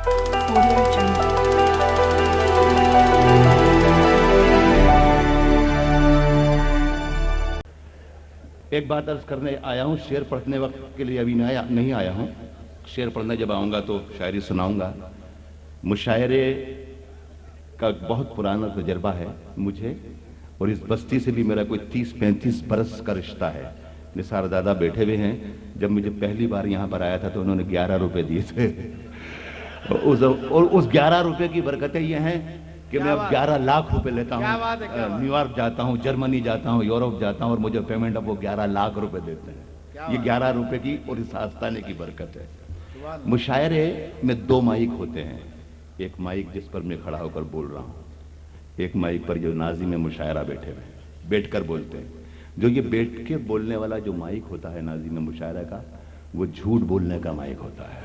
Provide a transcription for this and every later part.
Audio Jungle. ایک بات عرض کرنے آیا ہوں، شعر پڑھنے وقت کے لیے ابھی نہیں آیا ہوں. شعر پڑھنے جب آؤں گا تو شاعری سناؤں گا. مشاعرے کا بہت پرانا تجربہ ہے مجھے، اور اس بستی سے بھی میرا کوئی 30-35 برس کا رشتہ ہے. نثار دادا بیٹھے ہوئے ہیں. جب مجھے پہلی بار یہاں پر آیا تھا تو انہوں نے 11 روپے دیے تھے، اور اس 11 روپے کی برکتیں یہ ہیں کہ میں اب 11 لاکھ روپے لیتا ہوں. نیو یارک جاتا ہوں، جرمنی جاتا ہوں، یورپ جاتا ہوں، اور مجھے پیمنٹ اب وہ 11 لاکھ روپے دیتے ہیں. یہ 11 روپے کی اور اس آستانے کی برکت ہے. مشاعرے میں 2 مائک ہوتے ہیں. ایک مائک جس پر میں کھڑا ہو کر بول رہا ہوں، ایک مائک پر جو ناظم مشاعرہ بیٹھے ہوئے بیٹھ کر بولتے ہیں. جو یہ بیٹھ کے بولنے والا جو مائک ہوتا ہے ناظم مشاعرہ کا، وہ جھوٹ بولنے کا مائک ہوتا ہے.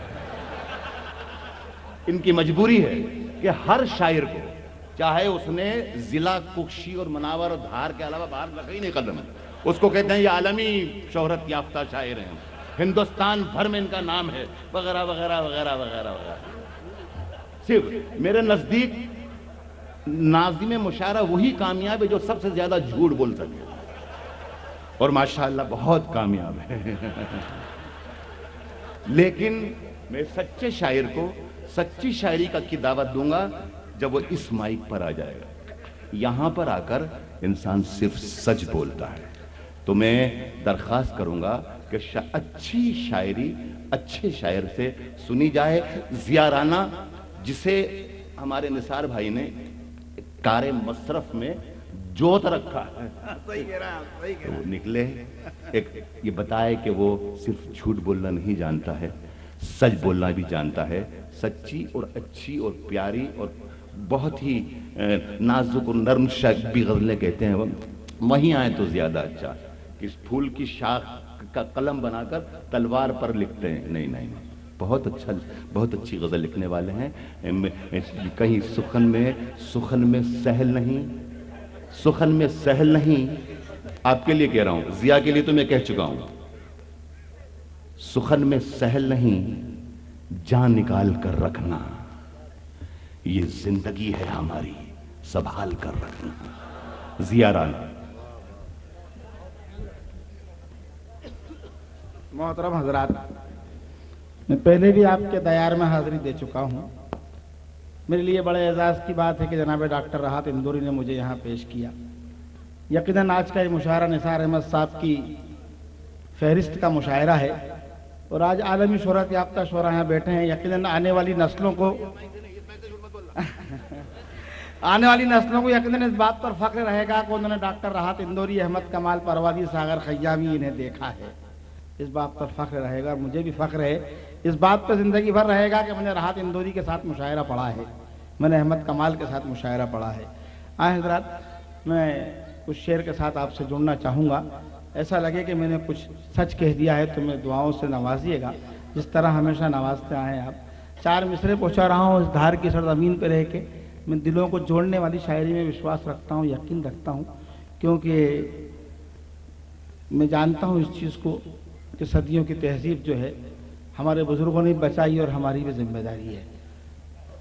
ان کی مجبوری ہے کہ ہر شاعر کو، چاہے اس نے ضلع ککشی اور مناور اور دھار کے علاوہ باہر رکھا ہی نہیں قدم، اس کو کہتے ہیں یہ عالمی شہرت یافتہ شاعر ہیں، ہندوستان بھر میں ان کا نام ہے، وغیرہ وغیرہ وغیرہ وغیرہ وغیرہ. صرف میرے نزدیک ناظم مشاعرہ وہی کامیاب ہے جو سب سے زیادہ جھوٹ بول سکے، اور ماشاءاللہ بہت کامیاب ہے. لیکن میں سچے شاعر کو سچی شاعری کی دعوت دوں گا جب وہ اس مائک پر آ جائے گا. یہاں پر آ کر انسان صرف سچ بولتا ہے. تو میں درخواست کروں گا کہ اچھی شاعری اچھے شاعر سے سنی جائے. زیارانہ جسے ہمارے نثار بھائی نے کار مصرف میں جوت رکھا ہے، تو وہ نکلے یہ بتائے کہ وہ صرف جھوٹ بولنا نہیں جانتا ہے، سچ بولنا بھی جانتا ہے. سچی اور اچھی اور پیاری اور بہت ہی نازک اور نرم شبی غزلیں کہتے ہیں وہیں آئے تو زیادہ اچھا. اس پھول کی شاخ کا قلم بنا کر تلوار پر لکھتے ہیں. نہیں نہیں، بہت اچھی غزل لکھنے والے ہیں. کہیں سخن میں سہل نہیں، سخن میں سہل نہیں. آپ کے لیے کہہ رہا ہوں، ضیاء کے لیے تو میں کہہ چکا ہوں. سخن میں سہل نہیں، جان نکال کر رکھنا، یہ زندگی ہے ہماری، سنبھال کر رکھنا. ضیاء رانا. محترم حضرات، میں پہلے بھی آپ کے دیار میں حاضری دے چکا ہوں. میرے لیے بڑے اعزاز کی بات ہے کہ جناب ڈاکٹر راحت اندوری نے مجھے یہاں پیش کیا. یقیناً آج کا یہ مشاعرہ نثار احمد صاحب کی فہرست کا مشاعرہ ہے، اور آج عالمی شہرت یافتہ شعراء یہاں بیٹھے ہیں. یقیناً آنے والی نسلوں کو یقیناً اس بات پر فخر رہے گا کہ انہوں نے ڈاکٹر راحت اندوری، احمد کمال پروازی، ساغر خیامی انہیں دیکھا ہے. اس بات پر فخر رہے گا، اور مجھے بھی فخر ہے. اس بات پر زندگی بھر رہے گا کہ میں نے راحت اندوری کے ساتھ مشاعرہ پڑھا ہے، میں نے احمد کمال کے ساتھ مشاعرہ پڑھا ہے. حضرات، میں کچھ شعر کے ساتھ آپ سے جڑنا چاہوں گا. ایسا لگے کہ میں نے کچھ سچ کہہ دیا ہے تو میں دعاؤں سے نوازیے گا، جس طرح ہمیشہ نوازتے آئے ہیں آپ. 4 مصرے پہنچا رہا ہوں اس دھار کی سرزمین پہ رہ کے. میں دلوں کو جوڑنے والی شاعری میں وشواس رکھتا ہوں، یقین رکھتا ہوں، کیونکہ میں جانتا ہوں اس چیز کو کہ صدیوں کی تہذیب جو ہے ہمارے بزرگوں نے بچائی اور ہماری بھی ذمہ داری ہے.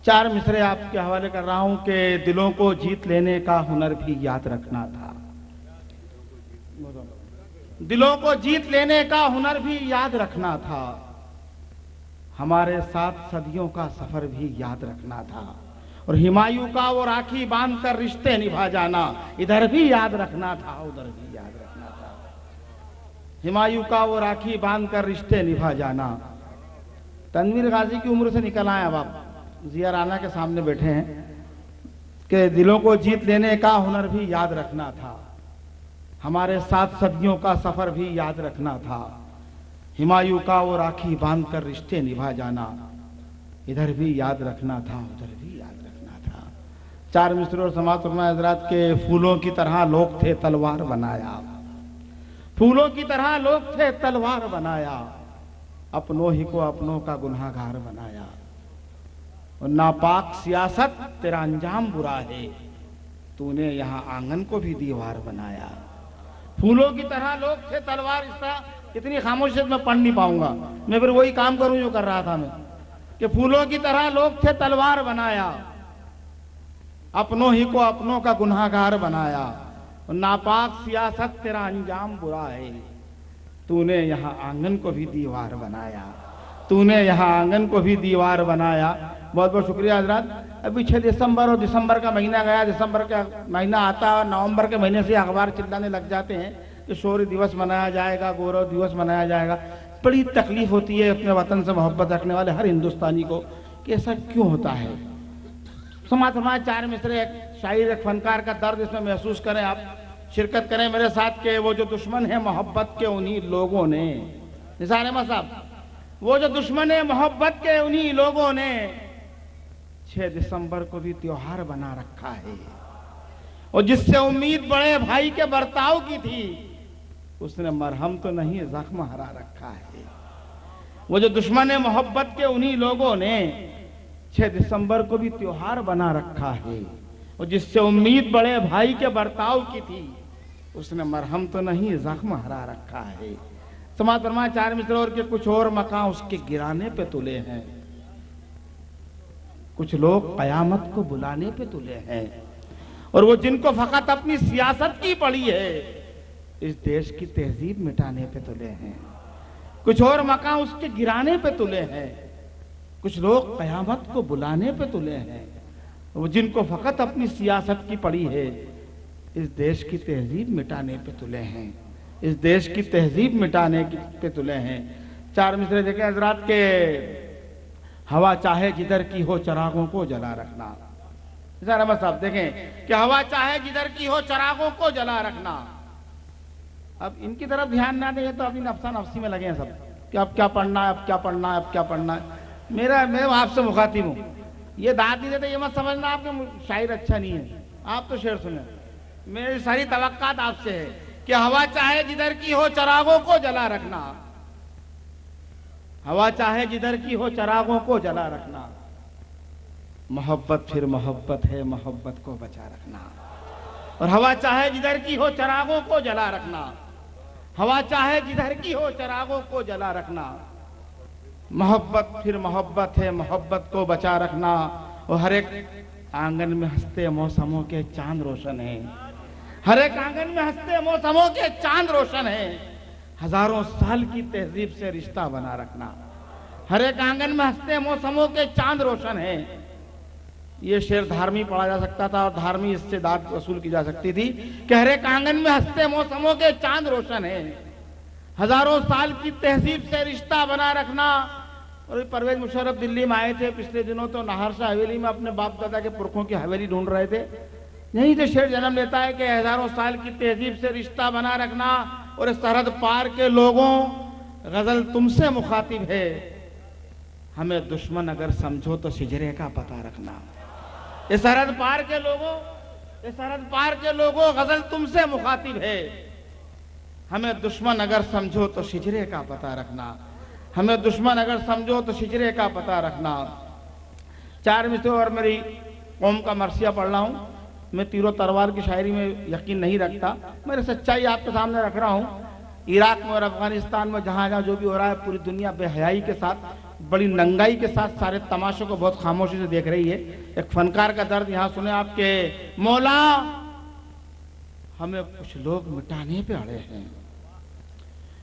4 مصرے آپ کے حوالے کر رہا ہوں کہ دلوں کو جیت لینے کا ہنر بھی یاد رکھنا تھا. دلوں کو جیت لینے کا ہنر بھی یاد رکھنا تھا، ہمارے ساتھ صدیوں کا سفر بھی یاد رکھنا تھا، اور ہمایوں کا وہ راکھی باندھ کر رشتے نبھا جانا، ادھر بھی یاد رکھنا تھا، ادھر بھی یاد رکھنا تھا. ہمایوں کا وہ راکھی باندھ کر رشتے نبھا جانا. تنویر غازی کی عمر سے نکل آئے اب آپ ضیاء رانا کے سامنے بیٹھے ہیں کہ دلوں کو جیت لینے کا ہنر بھی یاد رکھنا تھا، ہمارے ساتھ صدیوں کا سفر بھی یاد رکھنا تھا، ہمایوں کا وہ راکھی باندھ کر رشتے نبھا جانا، ادھر بھی یاد رکھنا تھا، ادھر بھی یاد رکھنا تھا. 4 مصرے اور سماعت فرمائے حضرات کے پھولوں کی طرح لوگ تھے تلوار بنایا، پھولوں کی طرح لوگ تھے تلوار بنایا، اپنوں ہی کو اپنوں کا گناہ گار بنایا، اور ناپاک سیاست تیرا انجام برا ہے، تو نے یہاں آنگن کو بھی دیوار بنایا. پھولوں کی طرح لوگ تھے تلوار. اس طرح اتنی خاموشیت میں پڑھ نہیں پاؤں گا، میں پھر وہی کام کروں جو کر رہا تھا. میں کہ پھولوں کی طرح لوگ تھے تلوار بنایا، اپنوں ہی کو اپنوں کا گناہگار بنایا، ناپاک سیاست تیرا انجام برا ہے، تو نے یہاں آنگن کو بھی دیوار بنایا، تو نے یہاں آنگن کو بھی دیوار بنایا۔ بہت بہت شکریہ حضرات۔ ابھی 6 دسمبر اور دسمبر کا مہینہ گیا، دسمبر کا مہینہ آتا ہے اور نومبر کے مہینے سے اخبار چلانے لگ جاتے ہیں کہ شوریہ دیوس منایا جائے گا، گورو دیوس منایا جائے گا۔ بڑی تکلیف ہوتی ہے اپنے وطن سے محبت رکھنے والے ہر ہندوستانی کو کہ ایسا کیوں ہوتا ہے۔ سماعت فرمائے 4 مصرے، ایک شاعر ایک فنکار کا درد اس میں محسوس کریں، آپ شرکت کریں میرے ساتھ کہ وہ جو دشمن ہے محبت کے انہی لوگوں نے، نثار احمد صاحب، وہ جو دشمن ہے محبت کے انہی لوگوں نے 6 دسمبر کو بھی تیوہار بنا رکھا ہے، اور جس سے امید بڑے بھائی کے برتاؤ کی تھی اس نے مرہم تو نہیں زخم ہرا رکھا ہے۔ وہ جو دشمن ہے محبت کے انہی لوگوں نے 6 دسمبر کو بھی تیوہار بنا رکھا ہے، اور جس سے امید بڑے بھائی کے برتاؤ کی تھی اس نے مرہم تو نہیں زخم ہرا رکھا ہے۔ سماعت فرمائے 4 مصرے اور کے کچھ اور مقام اس کے گرانے پہ تلے ہیں، کچھ لوگ قیامت کو بلانے پہ تلے ہیں، اور وہ جن کو فقط اپنی سیاست کی پڑی ہے اس دیش کی تہذیب مٹانے پہ تلے ہیں۔ کچھ اور مقام اس کے گرانے پہ تلے ہیں، کچھ لوگ قیامت کو بلانے پہ تلے ہیں، وہ جن کو فقط اپنی سیاست کی پڑی ہے اس دیش کی تہذیب مٹانے پہ تلے ہیں، اس دیش کی تہذیب مٹانے پہ تلے ہیں۔ 4 مصرے دیکھیں حضرات کے ہوا چاہے جدھر کی ہو چراغوں کو جلا رکھنا۔ نثار احمد صاحب دیکھیں کہ ہوا چاہے جدھر کی ہو چراغوں کو جلا رکھنا۔ اب ان کی طرف دھیان نہ دیں تو ابھی نفسا نفسی میں لگے ہیں سب کہ اب کیا پڑھنا ہے، اب کیا پڑھنا ہے، اب کیا پڑھنا ہے۔ میں آپ سے مخاطب ہوں، یہ داد نہیں دیتے، یہ مت سمجھنا آپ کے شاعر اچھا نہیں ہے، آپ تو شعر سنیں۔ میری ساری توقعات آپ سے ہے کہ ہوا چاہے جدھر کی ہو چراغوں کو جلا رکھنا، ہوا چاہے جدھر کی ہو چراغوں کو جلا رکھنا، محبت پھر محبت ہے محبت کو بچا رکھنا، اور ہوا چاہے جدھر کی ہو چراغوں کو جلا رکھنا، ہوا چاہے جدھر کی ہو چراغوں کو جلا رکھنا، محبت پھر محبت ہے محبت کو بچا رکھنا، اور ہر ایک آنگن میں ہنستے موسموں کے چاند روشن ہیں، ہر ایک آنگن میں ہنستے موسموں کے چاند روشن ہیں، ہزاروں سال کی تہذیب سے رشتہ بنا رکھنا، ہر ایک آنگن میں ہنستے موسموں کے چاند روشن ہیں۔ یہ شعر دھارمی پڑھا جا سکتا تھا اور دھارمی اس سے داد وصول کی جا سکتی تھی کہ ہر ایک آنگن میں ہنستے موسموں کے چاند روشن ہیں، ہزاروں سال کی تہذیب سے رشتہ بنا رکھنا۔ اور پرویز مشرف دلی میں آئے تھے پچھلے دنوں، تو نہار شاہ حویلی میں اپنے باپ دادا کے پرکھوں کی حویلی ڈھونڈ رہے تھے، یہیں سے شعر جنم لیتا ہے کہ ہزاروں سال کی تہذیب سے رشتہ بنا رکھنا، اور اس سرحد پار کے لوگوں غزل تم سے مخاطب ہے، ہمیں دشمن اگر سمجھو تو شجرے کا پتہ رکھنا۔ اس سرحد پار کے لوگوں، اس سرحد پار کے لوگوں غزل تم سے مخاطب ہے، ہمیں دشمن اگر سمجھو تو شجرے کا پتہ رکھنا، ہمیں دشمن اگر سمجھو تو شجرے کا پتہ رکھنا۔ 4 مصرے اور میری قوم کا مرثیہ پڑھ رہا ہوں۔ میں تیر و تلوار کی شاعری میں یقین نہیں رکھتا، میرے سچائی آپ کے سامنے رکھ رہا ہوں۔ عراق میں اور افغانستان میں جہاں جہاں جو بھی ہو رہا ہے، پوری دنیا بے حیائی کے ساتھ، بڑی ننگائی کے ساتھ سارے تماشوں کو بہت خاموشی سے دیکھ رہی ہے۔ ایک فنکار کا درد یہاں سنیں آپ کے، مولا ہمیں کچھ لوگ مٹانے پہ اڑے ہیں،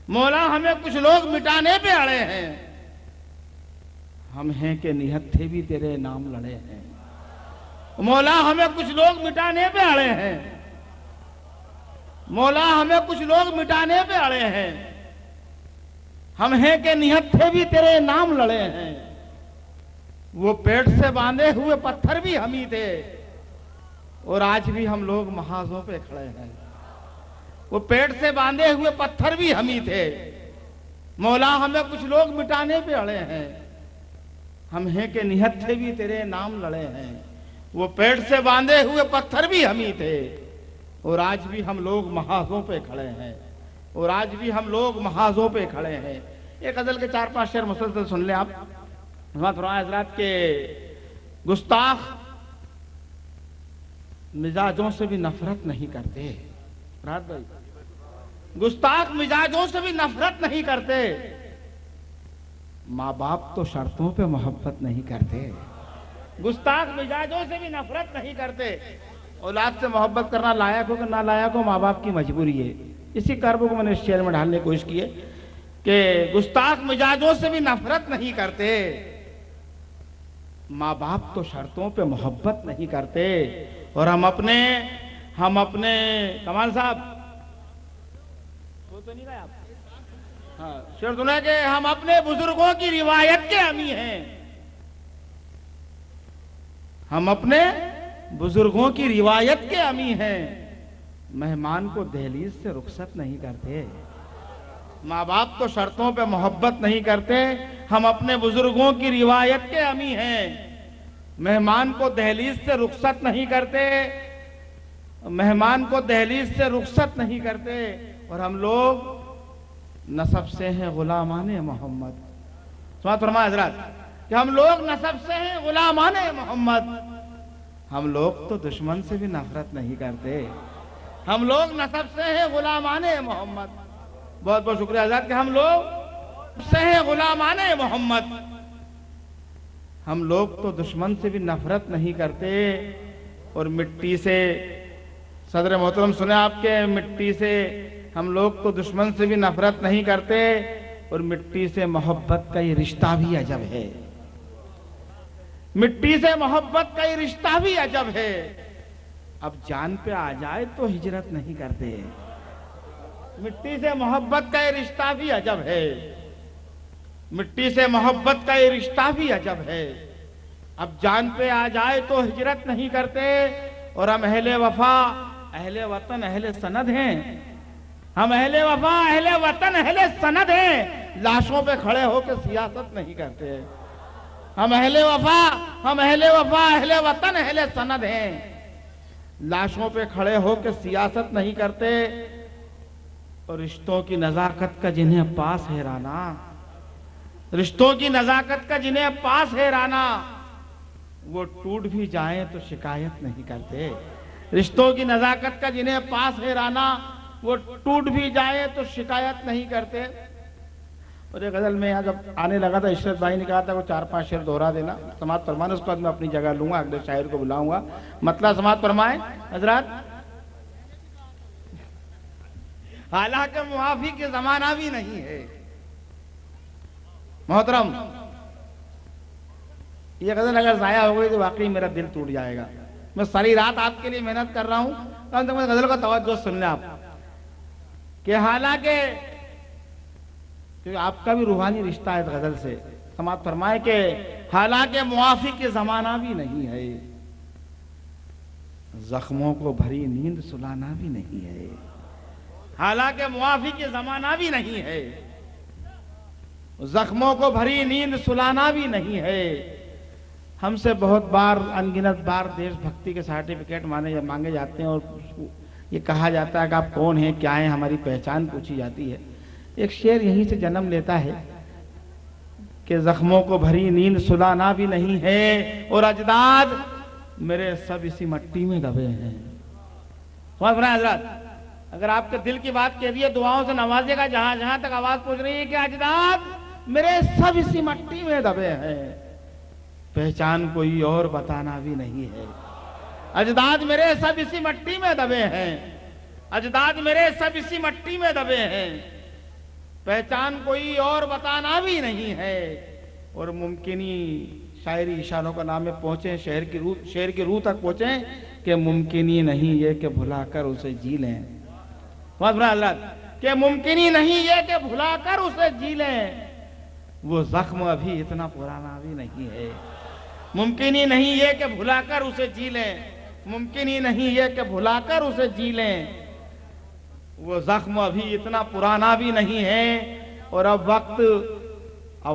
مولا ہمیں کچھ لوگ مٹانے پہ اڑے ہیں، ہم ہیں کہ نہت تھے بھی تیرے نام لڑے ہیں، مولا ہمیں کچھ لوگ مٹانے پہ اڑے ہیں، مولا ہمیں کچھ لوگ مٹانے پہ اڑے ہیں، ہم ہیں کہ نہت تھے بھی تیرے نام لڑے ہیں، وہ پیٹ سے باندھے ہوئے پتھر بھی ہم ہی تھے، اور آج بھی ہم لوگ محاذوں پہ کھڑے ہیں، وہ پیٹ سے باندھے ہوئے پتھر بھی ہم ہی تھے، مولا ہمیں کچھ لوگ مٹانے پہ اڑے ہیں، ہم ہیں کہ نہت تھے بھی تیرے نام لڑے ہیں، وہ پیٹ سے باندھے ہوئے پتھر بھی ہم ہی تھے، اور آج بھی ہم لوگ محاذوں پہ کھڑے ہیں، اور آج بھی ہم لوگ محاذوں پہ کھڑے ہیں۔ ایک غزل کے 4-5 شعر مسلسل سن لیں آپ۔ حضرات کے گستاخ مزاجوں سے بھی نفرت نہیں کرتے، رات بھائی گستاخ مزاجوں سے بھی نفرت نہیں کرتے، ماں باپ تو شرطوں پہ محبت نہیں کرتے، گستاخ مزاجوں سے بھی نفرت نہیں کرتے۔ اولاد سے محبت کرنا لائق ہو کہ نالائق ہو، ماں باپ کی مجبوری ہے۔ اسی کرب کو میں نے اس شعر میں ڈالنے کی کوشش کی ہے کہ گستاخ مزاجوں سے بھی نفرت نہیں کرتے، ماں باپ تو شرطوں پہ محبت نہیں کرتے، اور ہم اپنے کمال صاحب وہ تو نہیں گئے آپ؟ ہاں، شعر سنا کہ ہم اپنے بزرگوں کی روایت کے امی ہیں، ہم اپنے بزرگوں کی روایت کے امی ہیں، مہمان کو دہلیز سے رخصت نہیں کرتے۔ ماں باپ تو شرطوں پہ محبت نہیں کرتے، ہم اپنے بزرگوں کی روایت کے امی ہیں، مہمان کو دہلیز سے رخصت نہیں کرتے، مہمان کو دہلیز سے رخصت نہیں کرتے، اور ہم لوگ نسب سے ہیں غلامان محمد۔ سماعت فرمائے حضرات کہ ہم لوگ نسب سے ہیں غلامان محمد، ہم لوگ تو دشمن سے بھی نفرت نہیں کرتے، ہم لوگ نسب سے ہیں غلامان محمد۔ بہت بہت شکریہ حضرات کہ ہم لوگ سے ہیں غلامان محمد، ہم لوگ تو دشمن سے بھی نفرت نہیں کرتے، اور مٹی سے صدر محترم سنے آپ کے، مٹی سے ہم لوگ تو دشمن سے بھی نفرت نہیں کرتے، اور مٹی سے محبت کا یہ رشتہ بھی عجب ہے، مٹی سے محبت کا یہ رشتہ بھی عجب ہے، اب جان پہ آ جائے تو ہجرت نہیں کرتے، مٹی سے محبت کا یہ رشتہ بھی عجب ہے، مٹی سے محبت کا یہ رشتہ بھی عجب ہے، اب جان پہ آ جائے تو ہجرت نہیں کرتے، اور ہم اہل وفا اہل وطن اہل سند ہیں، ہم اہل وفا اہل وطن اہل سند ہیں، لاشوں پہ کھڑے ہو کے سیاست نہیں کرتے، ہم اہل وفا اہل وطن اہل سند ہیں، لاشوں پہ کھڑے ہو کے سیاست نہیں کرتے، اور رشتوں کی نزاکت کا جنہیں پاس ہیرانا، رشتوں کی نزاکت کا جنہیں پاس ہیرانا، وہ ٹوٹ بھی جائیں تو شکایت نہیں کرتے، رشتوں کی نزاکت کا جنہیں پاس ہیرانا، وہ ٹوٹ بھی جائیں تو شکایت نہیں کرتے۔ اور ایک غزل میں جب آنے لگا تھا عشرت بھائی نے کہا تھا وہ 4-5 شعر دہرا دینا، سماعت فرمائیں، اس کے بعد میں اپنی جگہ لوں گا، اگلے شاعر کو بلاؤں گا، مطلب سماعت فرمائیں حضرات۔ حالانکہ معافی کے زمانہ بھی نہیں ہے محترم، یہ غزل اگر ضائع ہو گئی تو واقعی میرا دل ٹوٹ جائے گا، میں ساری رات آپ کے لیے محنت کر رہا ہوں، کم سے کم غزل کا توجہ سن لیں آپ، کہ حالانکہ کیونکہ آپ کا بھی روحانی رشتہ ہے اس غزل سے، سماعت فرمائے کہ حالانکہ معافی کے زمانہ بھی نہیں ہے، زخموں کو بھری نیند سلانا بھی نہیں ہے، حالانکہ معافی کے زمانہ بھی نہیں ہے، زخموں کو بھری نیند سلانا بھی نہیں ہے۔ ہم سے بہت بار انگنت بار دیش بھکتی کے سرٹیفکیٹ مانگے جاتے ہیں، اور یہ کہا جاتا ہے کہ آپ کون ہیں کیا ہیں، ہماری پہچان پوچھی جاتی ہے۔ ایک شعر یہیں سے جنم لیتا ہے کہ زخموں کو بھری نیند سلانا بھی نہیں ہے، اور اجداد میرے سب اسی مٹی میں دبے ہیں۔ سمجھ رہے ہیں حضرات، اگر آپ کے دل کی بات کہہ دیے دعاؤں سے نوازے گا، جہاں جہاں تک آواز پہنچ رہی ہے کہ اجداد میرے سب اسی مٹی میں دبے ہیں، پہچان کوئی اور بتانا بھی نہیں ہے، اجداد میرے سب اسی مٹی میں دبے ہیں، اجداد میرے سب اسی مٹی میں دبے ہیں، پہچان کوئی اور بتانا بھی نہیں ہے۔ اور ممکنی شاعری اشاروں کا نام میں پہنچیں، شعر کی روح تک پہنچیں کہ ممکن ہی نہیں یہ کہ بھلا کر اسے جی لیں، کہ ممکن ہی نہیں یہ کہ بھلا کر اسے جی لیں، وہ زخم ابھی اتنا پرانا بھی نہیں ہے، ممکن ہی نہیں یہ کہ بھلا کر اسے جی لیں، ممکن ہی نہیں یہ کہ بھلا کر اسے جی لیں، وہ زخم ابھی اتنا پرانا بھی نہیں ہے۔ اور اب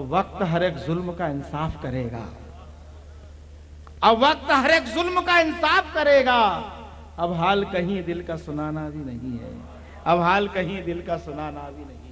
وقت ہر ایک ظلم کا انصاف کرے گا، اب وقت ہر ایک ظلم کا انصاف کرے گا، اب حال کہیں دل کا سنانا بھی نہیں ہے، اب حال کہیں دل کا سنانا بھی نہیں ہے۔